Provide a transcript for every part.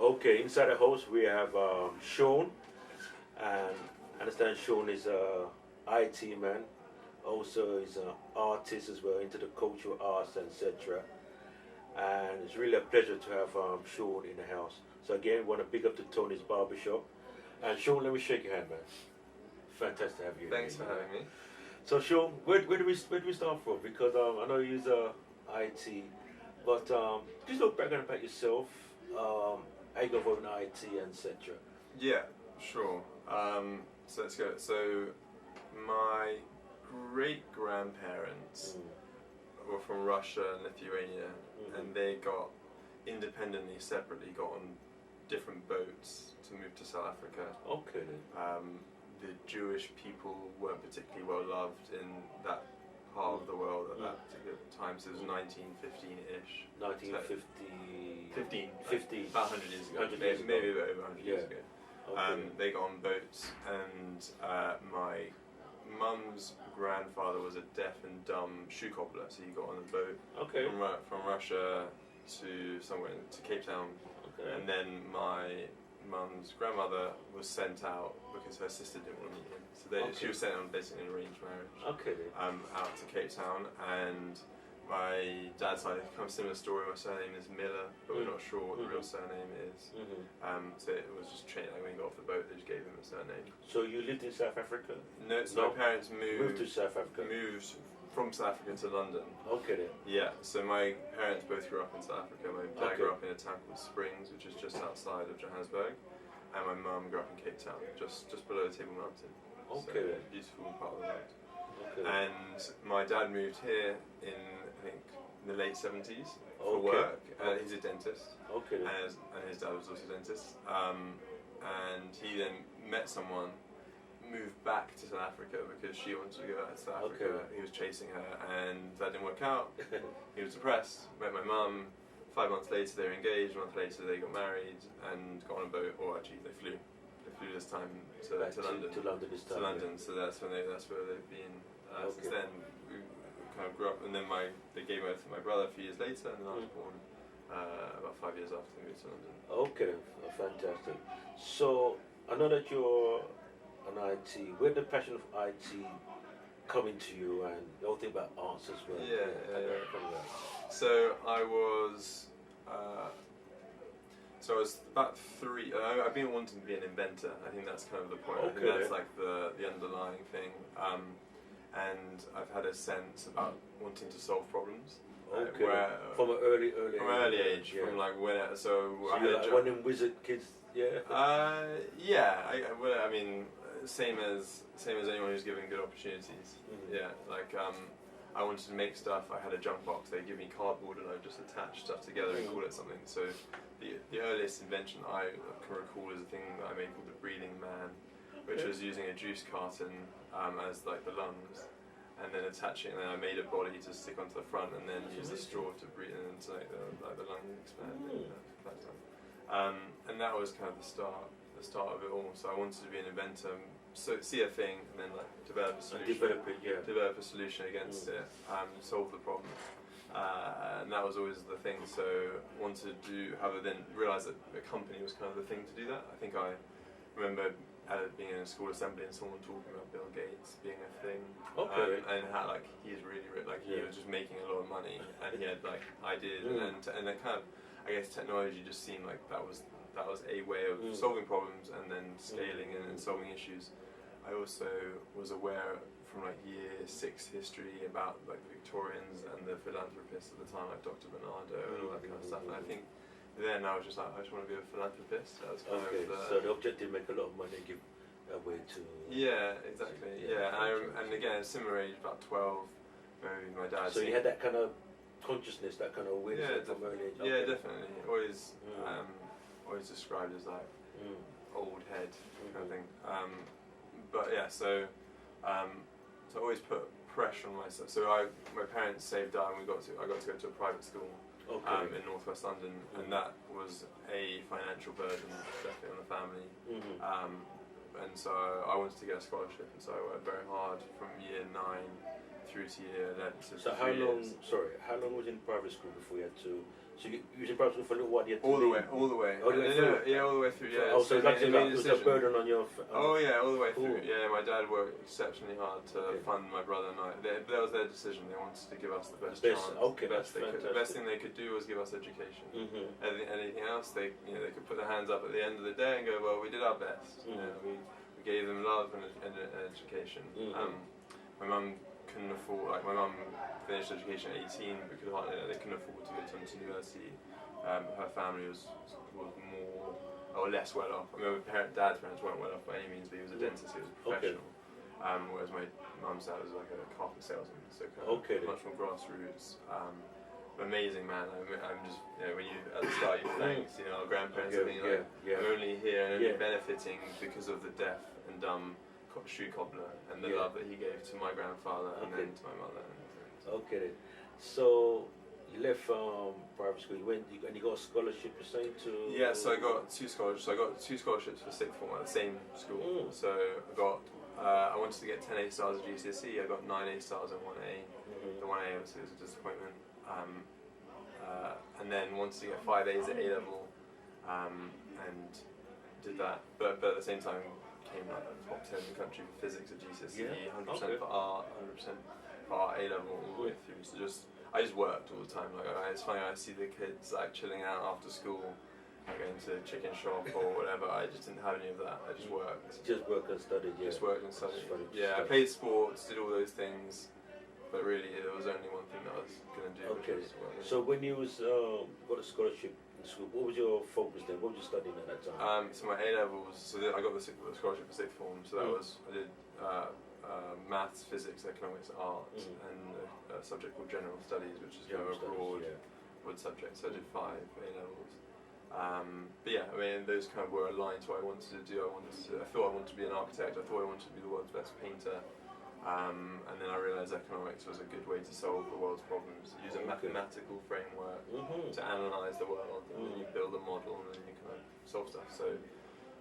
Okay, inside the house we have Shaun, and I understand Shaun is a IT man. Also, he's an artist as well, into the cultural arts, etc. And it's really a pleasure to have Shaun in the house. So again, want to big up to Tony's Barbershop. And Shaun, let me shake your hand, man. Fantastic to have you. Thanks for having me. So Shaun, where do we start from? Because I know you use IT, but just look back about yourself. How you got involved in IT, etc. Yeah, sure. So let's go. So my great grandparents were from Russia and Lithuania, and they got independently, separately, got on different boats to move to South Africa. Okay. The Jewish people weren't particularly well loved in that part of the world at that particular time, so it was 1915-ish. 1950. 15. About 100 years ago. 100 years maybe ago. over 100 years ago. Okay. They got on boats, and my mum's grandfather was a deaf and dumb shoe cobbler, so he got on a boat from Russia to somewhere to Cape Town, and then my mum's grandmother was sent out because her sister didn't want to meet him, so she was sent on basically an arranged marriage. Out to Cape Town, and my dad's side, kind of similar story. My surname is Miller, but we're not sure what the real surname is. So it was just changed. Like when he got off the boat, they just gave him a surname. So you lived in South Africa? No, so my parents moved to South Africa. Moved from South Africa to London. Okay then. Yeah. So my parents both grew up in South Africa. My dad grew up in a town called Springs, which is just outside of Johannesburg, and my mum grew up in Cape Town, just below Table Mountain. Okay. So beautiful part of the world. And my dad moved here in, I think, in the late 70s for work. He's a dentist. And his dad was also a dentist. And he then met someone, moved back to South Africa because she wanted to go out to South Africa. He was chasing her, and that didn't work out. He was depressed. Met my mum. 5 months later, they were engaged. A month later, they got married and got on a boat. Or actually, they flew. They flew this time to London. To London this time. To London. So that's where they've been. Since then, we kind of grew up, and then they gave birth to my brother a few years later, and then I was born about 5 years after they moved to London. Okay, fantastic. So I know that you're an IT. Where did the passion of IT come into you, and the whole thing about arts as well? So I was. So I was about 3. I've been wanting to be an inventor. I think that's kind of the point. I think that's like the underlying thing. And I've had a sense about wanting to solve problems. From an early age. From like when. So I had like one of them wizard kids. I mean, same as anyone who's given good opportunities. Yeah, like I wanted to make stuff. I had a junk box. They give me cardboard, and I just attach stuff together and call it something. So the earliest invention I can recall is a thing that I made called the Breathing Man, which was using a juice carton as like the lungs, and then attaching. And then I made a body to stick onto the front, and then use the straw to breathe in to make the lung expand. And that was kind of the start of it all. So I wanted to be an inventor, so see a thing, and then like develop a solution. Develop a solution against it, solve the problem. And that was always the thing. So wanted to then realised that a company was kind of the thing to do that. I think I remember being in a school assembly and someone talking about Bill Gates being a thing, and how like he's really rich, like he was just making a lot of money, and he had like ideas, and then kind of, I guess technology just seemed like that was a way of solving problems and then scaling and solving issues. I also was aware from like year 6 history about like the Victorians and the philanthropists at the time, like Dr. Bernardo and all that kind of stuff. And I think then I was just like, I just want to be a philanthropist. That was kind of so the objective, make a lot of money and give away to. Yeah, exactly. And again, similar age, about 12, maybe my dad. So you had that kind of consciousness, that kind of awareness from early age. Yeah, definitely. Always described as like old head kind of thing. But yeah, so I always put pressure on myself. So my parents saved up, and I got to go to a private school in northwest London, and that was a financial burden definitely on the family. And so I wanted to get a scholarship, and so I worked very hard from year 9 through to year 11. So how long? Sorry, how long was you in private school before you had to So you should perhaps for a little while yet. All the way through. All the way through. Yeah, all the way through. Yeah. Oh, so it's actually it was a burden on your. Oh yeah, all the way through. Yeah, my dad worked exceptionally hard to fund my brother and I. That was their decision. They wanted to give us the best chance. Okay, the best thing they could do was give us education. Anything else, they could put their hands up at the end of the day and go, well, we did our best. You know, we gave them love and education. My mum couldn't afford. Like my mum finished education at 18, but they couldn't afford to go to university. Her family was more or less well off. I mean, dad's parents weren't well off by any means, but he was a dentist, he was a professional. Whereas my mum's dad was like a carpet salesman, so kind of much more grassroots. Amazing man. I'm just, when you at the start you thanks, our grandparents are being like, I'm only here and only benefiting because of the deaf and dumb shoe cobbler and the love that he gave to my grandfather and then to my mother. Okay, so you left private school. You got a scholarship. You're saying to? Yeah, so I got two scholarships. So I got two scholarships for sixth form at the same school. So I got. I wanted to get 10 A stars at GCSE. I got 9 A stars and 1A. The 1A obviously was a disappointment. And then wanted to get 5 A's at A level, and did that. But at the same time, came like top 10 in the country for physics at GCSE, 100% for art, 100% for art A level all the way through. So I just worked all the time. Like it's funny, I see the kids like chilling out after school, like going to a chicken shop or whatever. I just didn't have any of that. I just worked. Just worked and studied. Yeah. Just worked and studied. Yeah, I played sports, did all those things, but really there was only one thing that I was gonna do. Okay. So when you was got a scholarship in school, what was your focus then? What were you studying at that time? So my A levels. So I got the scholarship for sixth form. So that was I did. Maths, physics, economics, art, and a subject called general studies, which is kind of a broad subject. So I did 5 A levels. But yeah, I mean, those kind of were aligned to what I wanted to do. I thought I wanted to be an architect. I thought I wanted to be the world's best painter. And then I realised economics was a good way to solve the world's problems. Use a mathematical framework to analyse the world, and then you build a model, and then you kind of solve stuff. So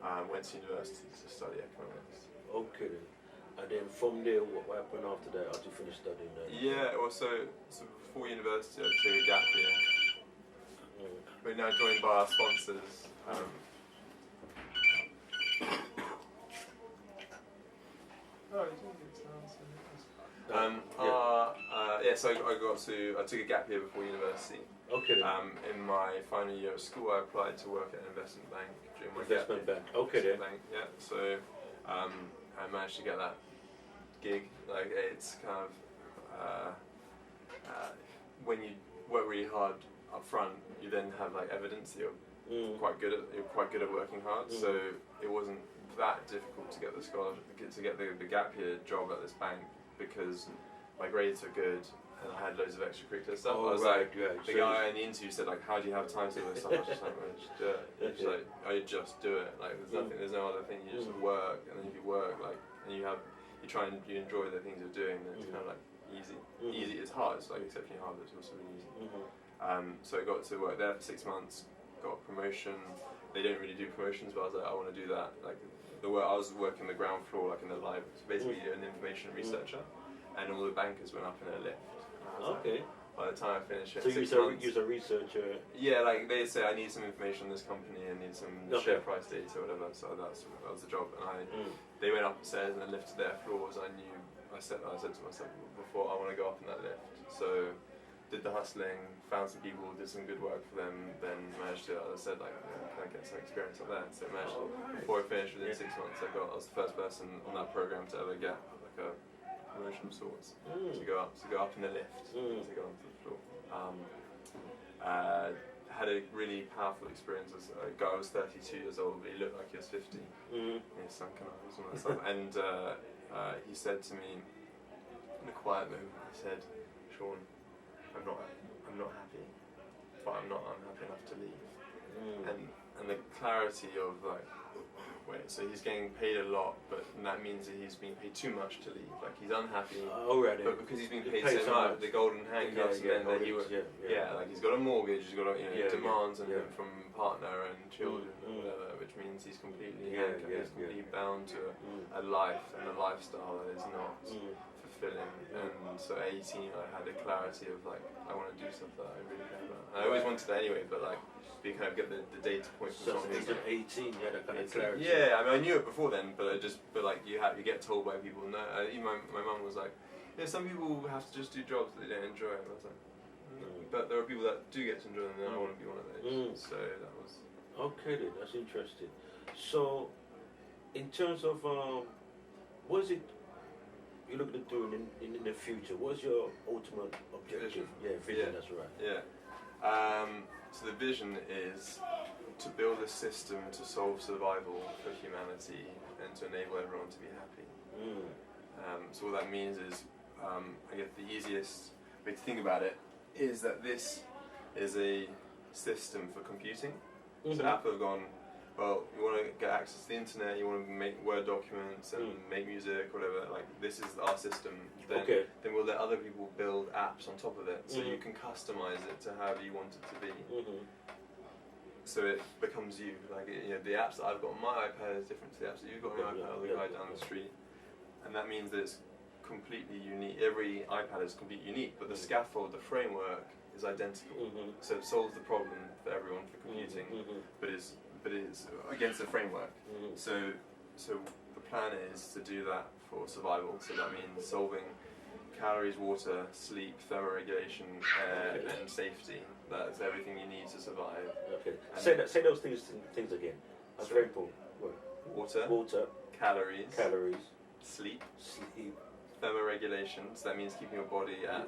I went to university to study economics. Okay. And then from there, what happened after that? After you finished studying that? Yeah, well, so before university, I took a gap year. We're now joined by our sponsors. So I took a gap year before university. Okay. In my final year at school, I applied to work at an investment bank during my investment bank. Okay. Bank. Yeah. So I managed to get that gig. Like it's kind of when you work really hard up front, you then have like evidence that you're quite good at working hard. So it wasn't that difficult to get the scholarship, to get the gap year job at this bank because my grades were good and I had loads of extracurricular stuff. I was the guy in the interview said like, how do you have time to do this stuff? I was just like, well, just do it. Just like, I just do it. Like there's no other thing. You just work, and then if you work like, and you enjoy the things you're doing, then it's kind of like easy. Easy. It's hard. It's like exceptionally hard, but it's also really easy. So I got to work there for 6 months. Got a promotion. They don't really do promotions, but I was like, I want to do that. Like I was working the ground floor, like in the library. So basically, an information researcher, and all the bankers went up in a lift. Okay. By the time I finished it, so you're a researcher. Yeah, like they say, I need some information on this company, I need some share price data or whatever. So that was the job, and they went up the stairs and then lifted their floors. I said to myself before, I want to go up in that lift. So did the hustling, found some people, did some good work for them, then managed to, as I said, like, can I get some experience up there? So managed to, before I finished within 6 months, I was the first person on that program to ever get like a promotion of sorts to go up in the lift, to go onto the floor. Had a really powerful experience as a guy. I was 32 years old, but he looked like he was 50. His sunken eyes and all that stuff. And he said to me in a quiet moment, he said, "Shaun, I'm not happy, but I'm not unhappy enough to leave." And the clarity of like, wait, so he's getting paid a lot, but that means that he's being paid too much to leave. Like he's unhappy, but because he's being paid so much, the golden handcuffs, and then that he would, like he's got a mortgage, he's got demands on him from partner and children or whatever, which means he's completely handcuffed, he's completely bound to a life and a lifestyle that is not fulfilling. And so at 18, I had a clarity of like, I want to do something that I really care about. I always wanted that anyway, but like, you kind of get the data point from So at 18, you had that kind of clarity. Yeah, I mean, I knew it before then, but like you get told by people. No, even my mum was like, yeah, some people have to just do jobs that they don't enjoy. And I was like, but there are people that do get to enjoy them, and I want to be one of those. So that was. Okay then, that's interesting. So, in terms of what is it you're looking at doing in the future? What's your ultimate objective? Vision. That's right. Yeah. So the vision is to build a system to solve survival for humanity and to enable everyone to be happy. So what that means is, I guess the easiest way to think about it is that this is a system for computing. So Apple have gone, well, you want to get access to the internet, you want to make Word documents and make music, whatever, like this is our system. Then we'll let other people build apps on top of it, so you can customize it to however you want it to be. So it becomes you. Like the apps that I've got on my iPad is different to the apps that you've got on your iPad or the guy down the street, and that means that it's completely unique. Every iPad is completely unique, but the scaffold, the framework is identical. So it solves the problem for everyone for computing, but it's against the framework. So the plan is to do that for survival. So that means solving calories, water, sleep, thermoregulation, air, and safety. That's everything you need to survive. Okay. Say those things again. That's very important. Water. Calories. Sleep. Thermoregulation, so that means keeping your body at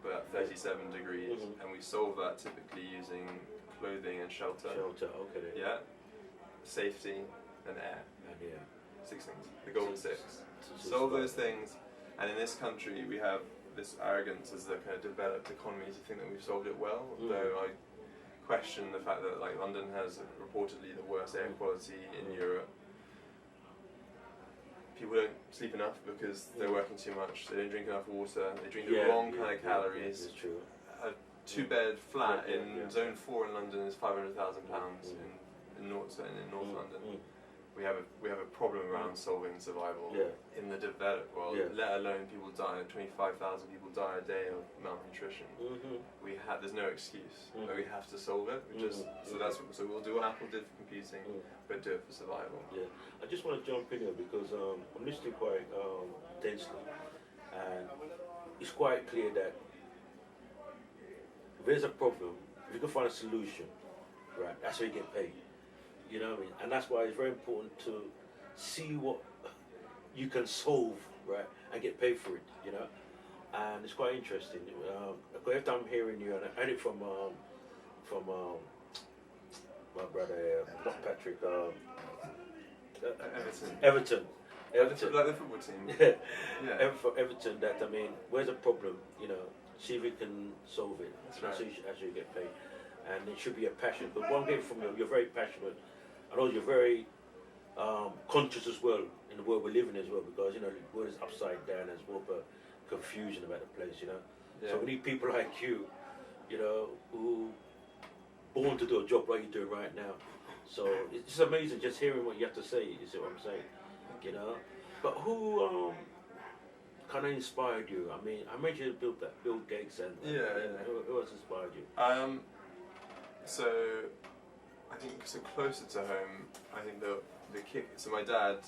about 37 degrees, and we solve that typically using clothing and shelter. Yeah. Safety and air. 6 things. The golden 6. Solve those things, and in this country we have this arrogance as the kind of developed economy to think that we've solved it well, though I question the fact that like London has reportedly the worst air quality in Europe. People don't sleep enough because they're working too much, they don't drink enough water, they drink the wrong kind of calories. That's true. A 2-bed flat in Zone 4 in London is £500,000 in North London. We have a problem around solving survival in the developed world, let alone people die. 25,000 people die a day of malnutrition. There's no excuse. We have to solve it. So we'll do what Apple did for computing, but do it for survival. Yeah, I just want to jump in here because I'm listening quite densely, and it's quite clear that if there's a problem, if you can find a solution, right, that's how you get paid. You know what I mean? And that's why it's very important to see what you can solve, right, and get paid for it, you know? And it's quite interesting. Every time I'm hearing you, and I heard it from my brother, not Patrick, Everton. Like the football team. Everton, that, I mean, where's the problem, you know, see if you can solve it. That's right. As you get paid. And it should be a passion. But one thing from you, you're very passionate. I know you're very conscious as well in the world we're living as well, because, you know, the world is upside down, there's more confusion about the place, you know. Yeah. So we need people like you, you know, who born to do a job like you're doing right now. So it's just amazing just hearing what you have to say, you see what I'm saying? You know? But who kind of inspired you? I mean, I mentioned Bill Gates and who else inspired you? So I think closer to home, I think the kick. So my dad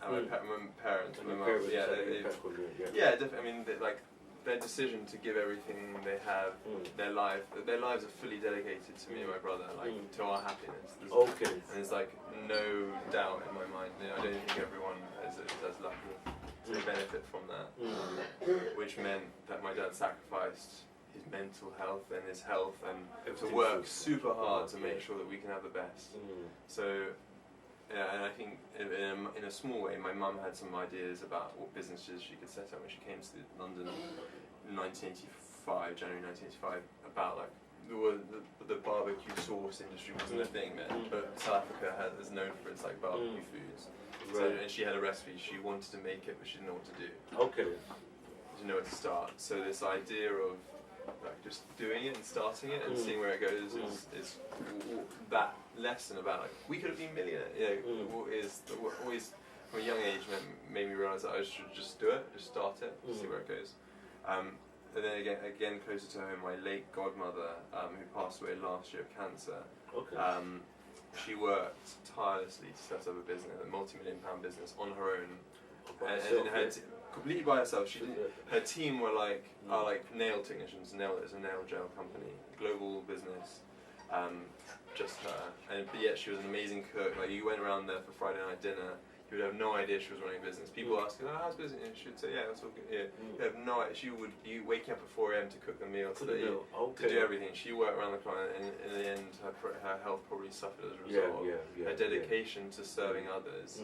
and my parents, my mum, definitely. I mean, their decision to give everything they have, their lives are fully dedicated to me and my brother, to our happiness. And there's like no doubt in my mind. You know, I don't think everyone is as lucky to benefit from that, which meant that my dad sacrificed his mental health and his health and to work super hard to make sure that we can have the best. So, yeah, and I think in a small way, my mum had some ideas about what businesses she could set up when she came to London in 1985, January 1985, about like the barbecue sauce industry wasn't a thing then, but South Africa is known for its like barbecue foods. So, and she had a recipe, she wanted to make it, but she didn't know what to do. She didn't know where to start. So this idea of like just doing it and starting it and seeing where it goes is that lesson about like we could have been millionaires. Is always from a young age made me realise that I should just do it, just start it, see where it goes. And then again closer to home, my late godmother, who passed away last year of cancer. Okay. She worked tirelessly to set up a business, a multi-million-pound business on her own, completely by herself. She didn't. Her team were like nail technicians. It's a nail gel company, global business. Just her, but yet she was an amazing cook. Like you went around there for Friday night dinner, you would have no idea she was running a business. People ask her, "Oh, how's business?" And she would say, "Yeah, it's all good." Yeah. You have no idea. She would be waking up at 4 a.m. to cook the meal, to do everything. She worked around the clock, and in the end, her health probably suffered as a result. Her dedication to serving others.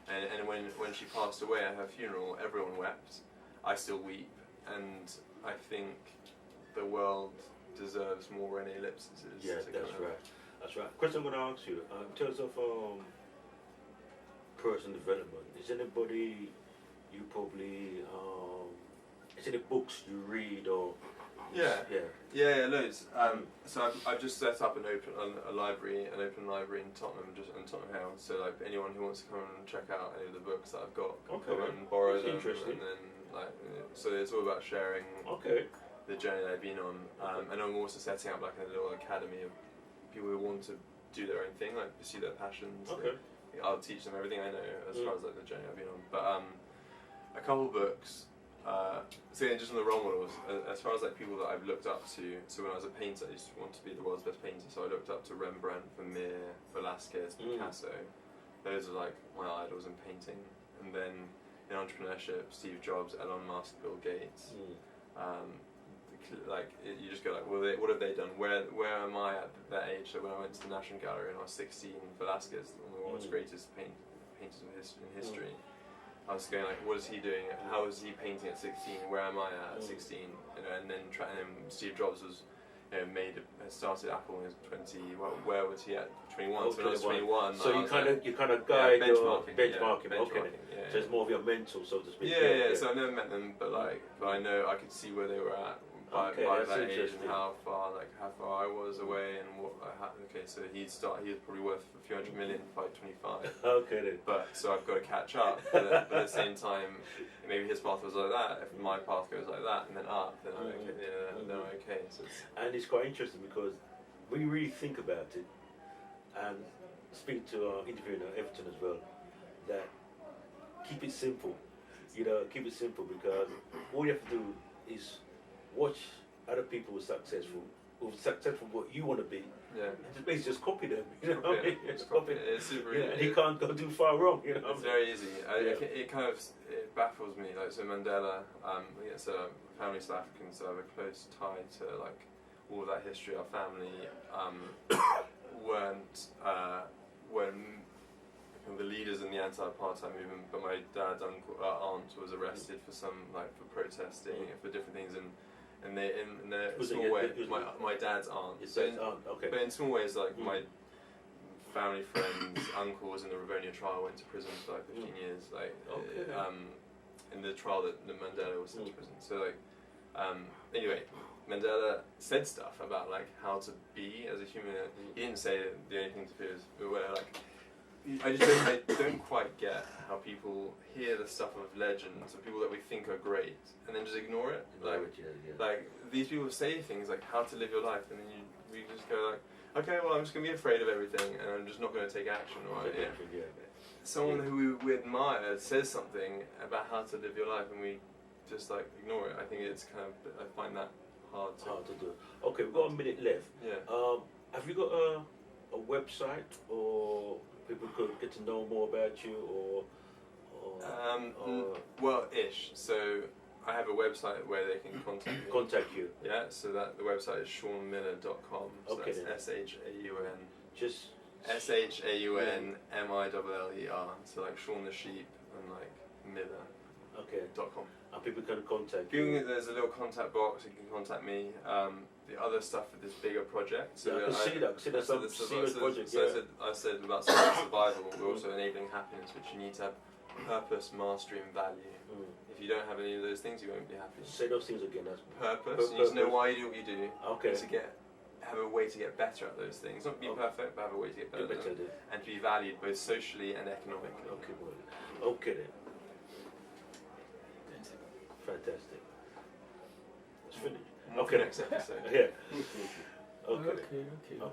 And when she passed away at her funeral, everyone wept. I still weep, and I think the world deserves more Renee Lipsises. Yeah, that's right. That's right. Question I'm going to ask you, in terms of personal development, is anybody you probably, is any books you read or? Yeah, loads. So I've just set up an open library in Tottenham, just in Tottenham Hill. So like anyone who wants to come and check out any of the books that I've got can come and borrow them. And then so it's all about sharing. The journey that I've been on, and I'm also setting up like a little academy of people who want to do their own thing, like pursue their passions. I'll teach them everything I know as far as like the journey I've been on. But a couple books. So yeah, just on the role models, as far as like people that I've looked up to. So when I was a painter, I used to want to be the world's best painter. So I looked up to Rembrandt, Vermeer, Velasquez, Picasso. Those are like my idols in painting. And then in entrepreneurship, Steve Jobs, Elon Musk, Bill Gates. Like you just go like, well, what have they done? Where am I at that age? So when I went to the National Gallery and I was 16, Velasquez, one of the world's greatest painters in history. I was going like, what is he doing? How is he painting at 16? Where am I at 16? And then Steve Jobs was, started Apple when he was 20. Well, where was he at 21? So when I was 21. So you kind of guide benchmarking. So it's more of your mentor, so to speak. So I've never met them, but I know I could see where they were at. By that age and how far I was away and what I had. So he was probably worth a few $100 million by 25. But so I've got to catch up. But at the same time, maybe his path was like that. If my path goes like that and then up, then I'm okay. Then I'm okay. So and it's quite interesting because when you really think about it, and speak to our interviewer Everton as well, that keep it simple. Keep it simple because all you have to do is watch other people who are successful what you want to be, and basically just copy them. Just copy them. It's super easy. And you can't go too far wrong. It's very easy. It kind of baffles me. Like so, Mandela, it's a family South African, so I have a close tie to like all of that history. Our family weren't the leaders in the anti-apartheid movement, but my dad's aunt was arrested for for protesting for different things and they in a small way. My dad's aunt. But in small ways, like my family friends, uncles in the Rivonia trial went to prison for like 15 years. In the trial that Mandela was sent to prison. So anyway, Mandela said stuff about like how to be as a human. He didn't say the only thing to do is I don't quite get how people hear the stuff of legends of people that we think are great and then just ignore it. Like these people say things like how to live your life, and then we just go like, okay, well I'm just gonna be afraid of everything and I'm just not gonna take action. Someone who we admire says something about how to live your life and we just like ignore it. I think it's I find that hard to do. Okay, we've got a minute left. Have you got a website or people could get to know more about you or well-ish. So I have a website where they can contact you. Yeah, so that the website is shaunmiller.com. So that's SHAUN. Just SHAUNMILLER. So like Shaun the sheep and like Miller.com. And people can contact you. There's a little contact box. You can contact me. The other stuff for this bigger project. So I see that's a serious project. I said about survival. We're also enabling happiness, which you need to have purpose, mastery, and value. If you don't have any of those things, you won't be happy. Say those things again. Purpose. You need to know why you do what you do. To get have a way to get better at those things. Not be perfect, but have a way to get better at them, and to be valued both socially and economically. Okay, well, okay then. Fantastic. Let's finish. Okay, next episode. Yeah. Okay. Okay.